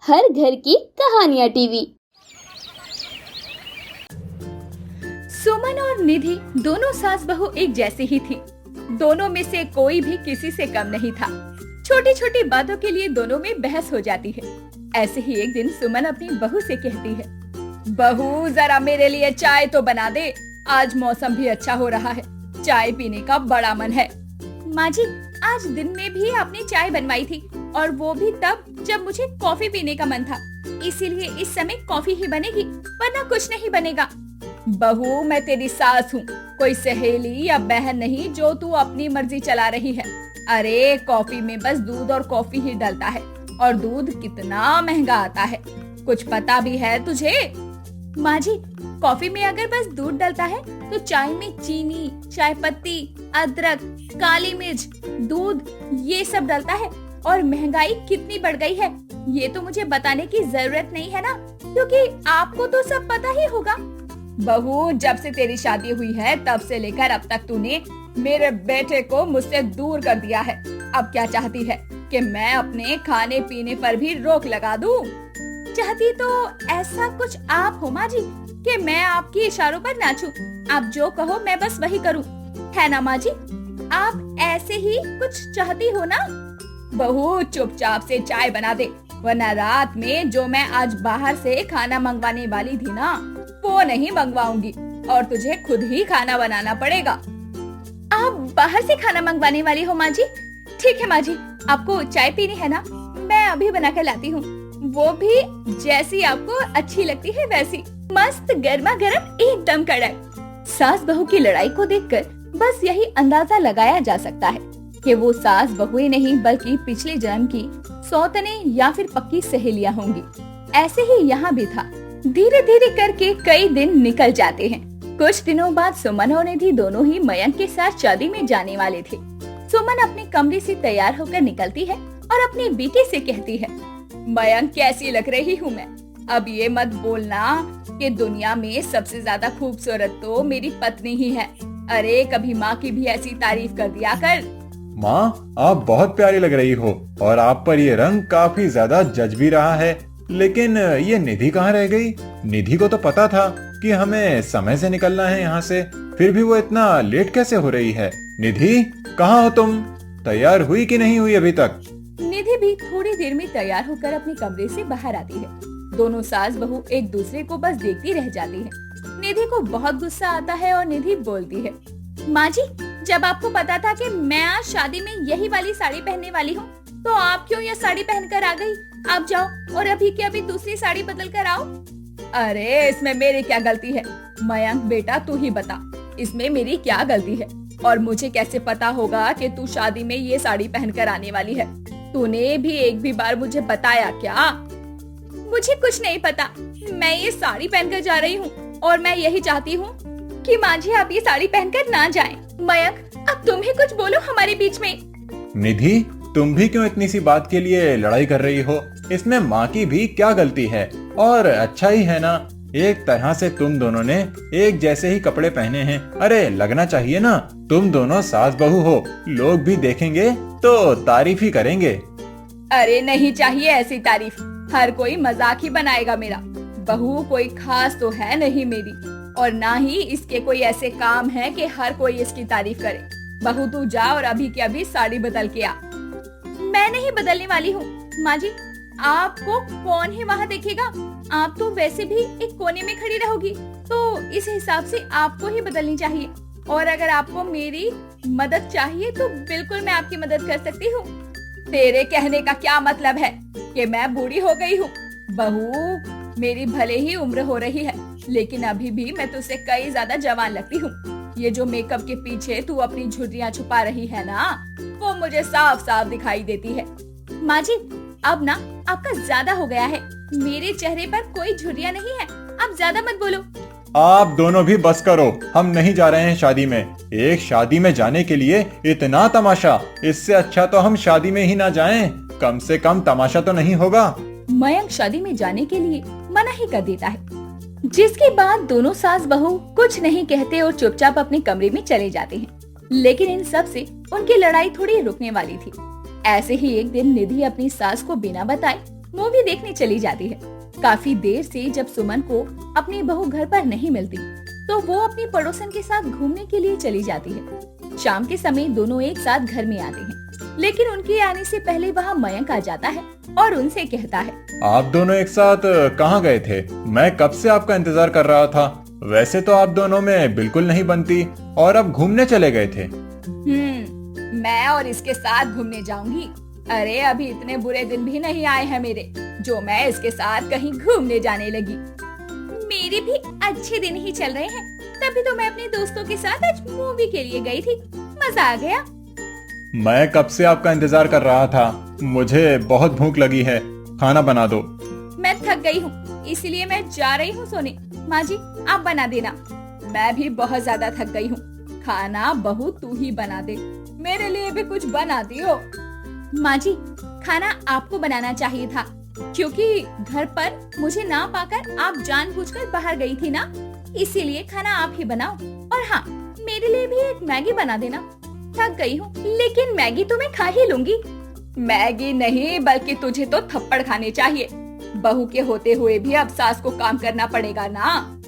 हर घर की कहानियाँ टीवी। सुमन और निधि दोनों सास बहू एक जैसे ही थी। दोनों में से कोई भी किसी से कम नहीं था। छोटी छोटी बातों के लिए दोनों में बहस हो जाती है। ऐसे ही एक दिन सुमन अपनी बहू से कहती है, बहू जरा मेरे लिए चाय तो बना दे, आज मौसम भी अच्छा हो रहा है, चाय पीने का बड़ा मन है। माँ जी, आज दिन में भी आपने चाय बनवाई थी और वो भी तब जब मुझे कॉफी पीने का मन था, इसीलिए इस समय कॉफी ही बनेगी, वरना कुछ नहीं बनेगा। बहू, मैं तेरी सास हूँ, कोई सहेली या बहन नहीं जो तू अपनी मर्जी चला रही है। अरे कॉफी में बस दूध और कॉफी ही डलता है और दूध कितना महंगा आता है, कुछ पता भी है तुझे? माँ जी, कॉफी में अगर बस दूध डलता है तो चाय में चीनी, चाय पत्ती, अदरक, काली मिर्च, दूध ये सब डलता है और महंगाई कितनी बढ़ गई है ये तो मुझे बताने की जरूरत नहीं है ना, क्योंकि आपको तो सब पता ही होगा। बहू, जब से तेरी शादी हुई है तब से लेकर अब तक तूने मेरे बेटे को मुझसे दूर कर दिया है। अब क्या चाहती है कि मैं अपने खाने पीने पर भी रोक लगा दूं? चाहती तो ऐसा कुछ आप हो माँ जी कि मैं आपके इशारों पर नाचूं। आप जो कहो मैं बस वही करूं, है ना माँ जी? आप ऐसे ही कुछ चाहती हो ना? बहू, चुपचाप से चाय बना दे, वरना रात में जो मैं आज बाहर से खाना मंगवाने वाली थी ना, वो नहीं मंगवाऊंगी और तुझे खुद ही खाना बनाना पड़ेगा। आप बाहर से खाना मंगवाने वाली हो माँ जी? ठीक है माँ जी, आपको चाय पीनी है ना, मैं अभी बना कर लाती हूँ, वो भी जैसी आपको अच्छी लगती है वैसी, मस्त गर्मा गर्म एकदम कड़क। सास बहू की लड़ाई को देखकर बस यही अंदाजा लगाया जा सकता है कि वो सास बहुएं नहीं बल्कि पिछले जन्म की सौतने या फिर पक्की सहेलियां होंगी। ऐसे ही यहाँ भी था। धीरे धीरे करके कई दिन निकल जाते हैं। कुछ दिनों बाद सुमन और निधि दोनों ही मयंक के साथ शादी में जाने वाले थे। सुमन अपने कमरे से तैयार होकर निकलती है और अपने बेटे से कहती है, मयंक, कैसी लग रही हूँ मैं? अब ये मत बोलना कि दुनिया में सबसे ज्यादा खूबसूरत तो मेरी पत्नी ही है। अरे कभी माँ की भी ऐसी तारीफ कर दिया कर। माँ, आप बहुत प्यारी लग रही हो और आप पर ये रंग काफी ज्यादा जच भी रहा है। लेकिन ये निधि कहाँ रह गई? निधि को तो पता था कि हमें समय से निकलना है यहाँ से, फिर भी वो इतना लेट कैसे हो रही है? निधि, कहाँ हो तुम? तैयार हुई कि नहीं हुई अभी तक? निधि भी थोड़ी देर में तैयार होकर अपने कमरे से बाहर आती है। दोनों सास बहू एक दूसरे को बस देखती रह जाती है। निधि को बहुत गुस्सा आता है और निधि बोलती है, माँ जी, जब आपको पता था कि मैं आज शादी में यही वाली साड़ी पहनने वाली हूँ, तो आप क्यों यह साड़ी पहनकर आ गई? आप जाओ और अभी के अभी दूसरी साड़ी बदल कर आओ। अरे इसमें मेरी क्या गलती है? मयंक बेटा, तू ही बता, इसमें मेरी क्या गलती है? और मुझे कैसे पता होगा कि तू शादी में ये साड़ी पहनकर आने वाली है? तूने भी एक भी बार मुझे बताया क्या? मुझे कुछ नहीं पता, मैं ये साड़ी पहनकर जा रही हूँ और मैं यही चाहती हूँ कि माँ जी आप ये साड़ी पहनकर ना जाएं। मयंक, अब तुम ही कुछ बोलो हमारे बीच में। निधि, तुम भी क्यों इतनी सी बात के लिए लड़ाई कर रही हो? इसमें माँ की भी क्या गलती है? और अच्छा ही है ना, एक तरह से तुम दोनों ने एक जैसे ही कपड़े पहने हैं। अरे लगना चाहिए ना, तुम दोनों सास बहू हो, लोग भी देखेंगे तो तारीफ ही करेंगे। अरे नहीं चाहिए ऐसी तारीफ, हर कोई मजाक ही बनाएगा मेरा। बहू कोई खास तो है नहीं मेरी, और ना ही इसके कोई ऐसे काम है कि हर कोई इसकी तारीफ करे। बहू तू जा और अभी के अभी साड़ी बदल के आ। मैं नहीं बदलने वाली हूँ माँ जी, आपको कौन ही वहाँ देखेगा? आप तो वैसे भी एक कोने में खड़ी रहोगी, तो इस हिसाब से आपको ही बदलनी चाहिए। और अगर आपको मेरी मदद चाहिए तो बिल्कुल मैं आपकी मदद कर सकती हूँ। तेरे कहने का क्या मतलब है कि मैं बूढ़ी हो गई हूँ? बहू, मेरी भले ही उम्र हो रही है, लेकिन अभी भी मैं तुझसे कई ज्यादा जवान लगती हूँ। ये जो मेकअप के पीछे तू अपनी झुर्रियाँ छुपा रही है ना, वो मुझे साफ साफ दिखाई देती है। माँ जी, अब ना आपका ज्यादा हो गया है, मेरे चेहरे पर कोई झुर्रियाँ नहीं है, आप ज्यादा मत बोलो। आप दोनों भी बस करो, हम नहीं जा रहे हैं शादी में। एक शादी में जाने के लिए इतना तमाशा, इससे अच्छा तो हम शादी में ही ना जाएं। कम से कम तमाशा तो नहीं होगा। मयंक शादी में जाने के लिए मना ही कर देता है, जिसके बाद दोनों सास बहू कुछ नहीं कहते और चुपचाप अपने कमरे में चले जाते हैं। लेकिन इन सब से उनकी लड़ाई थोड़ी रुकने वाली थी। ऐसे ही एक दिन निधि अपनी सास को बिना बताए मूवी देखने चली जाती है। काफी देर से जब सुमन को अपनी बहू घर पर नहीं मिलती तो वो अपनी पड़ोसन के साथ घूमने के लिए चली जाती है। शाम के समय दोनों एक साथ घर में आते हैं, लेकिन उनके आने से पहले वहाँ मयंक आ जाता है और उनसे कहता है, आप दोनों एक साथ कहाँ गए थे? मैं कब से आपका इंतजार कर रहा था। वैसे तो आप दोनों में बिल्कुल नहीं बनती और अब घूमने चले गए थे। मैं और इसके साथ घूमने जाऊंगी? अरे अभी इतने बुरे दिन भी नहीं आए हैं मेरे जो मैं इसके साथ कहीं घूमने जाने लगी। मेरे भी अच्छे दिन ही चल रहे हैं, तभी तो मैं अपने दोस्तों के साथ आज मूवी के लिए गई थी। मजा आ गया। मैं कब से आपका इंतजार कर रहा था। मुझे बहुत भूख लगी है, खाना बना दो। मैं थक गई हूँ, इसलिए मैं जा रही हूँ सोने। माँ जी आप बना देना। मैं भी बहुत ज्यादा थक गई हूँ। खाना बहू तू ही बना दे, मेरे लिए भी कुछ बना दियो। माँ जी खाना आपको बनाना चाहिए था, क्योंकि घर पर मुझे ना पाकर आप जानबूझकर बाहर गई थी ना, इसीलिए खाना आप ही बनाओ। और हाँ, मेरे लिए भी एक मैगी बना देना। थक गई हूँ, लेकिन मैगी तो मैं खा ही लूंगी। मैगी नहीं, बल्कि तुझे तो थप्पड़ खाने चाहिए। बहू के होते हुए भी अब सास को काम करना पड़ेगा ना।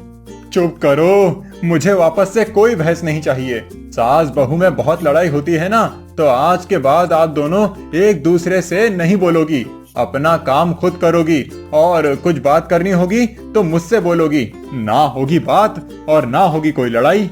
चुप करो, मुझे वापस से कोई बहस नहीं चाहिए। सास बहू में बहुत लड़ाई होती है ना, तो आज के बाद आप दोनों एक दूसरे से नहीं बोलोगी। अपना काम खुद करोगी और कुछ बात करनी होगी तो मुझसे बोलोगी। ना होगी बात और ना होगी कोई लड़ाई।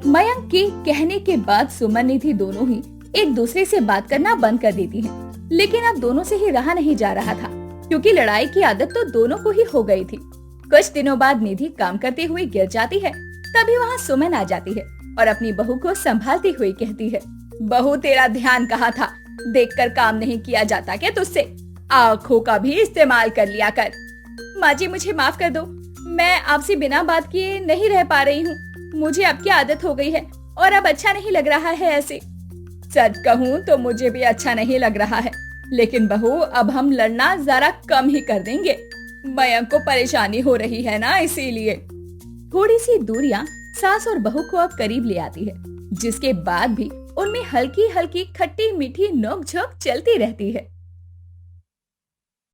मयंक के कहने के बाद सुमन निधि दोनों ही एक दूसरे से बात करना बंद कर देती हैं। लेकिन अब दोनों से ही रहा नहीं जा रहा था, क्योंकि लड़ाई की आदत तो दोनों को ही हो गई थी। कुछ दिनों बाद निधि काम करते हुए गिर जाती है। तभी वहाँ सुमन आ जाती है और अपनी बहू को संभालती हुई कहती है, बहू तेरा ध्यान कहाँ था? देखकर काम नहीं किया जाता क्या तुझसे? आँखों का भी इस्तेमाल कर लिया कर। माँ जी मुझे माफ कर दो, मैं आपसे बिना बात किए नहीं रह पा रही हूँ। मुझे आपकी आदत हो गई है और अब अच्छा नहीं लग रहा है ऐसे। सच कहूँ तो मुझे भी अच्छा नहीं लग रहा है, लेकिन बहू अब हम लड़ना जरा कम ही कर देंगे। मयंक को परेशानी हो रही है ना, इसीलिए। थोड़ी सी दूरियां सास और बहू को अब करीब ले आती है, जिसके बाद भी उनमें हल्की हल्की खट्टी मीठी नोक झोंक चलती रहती है।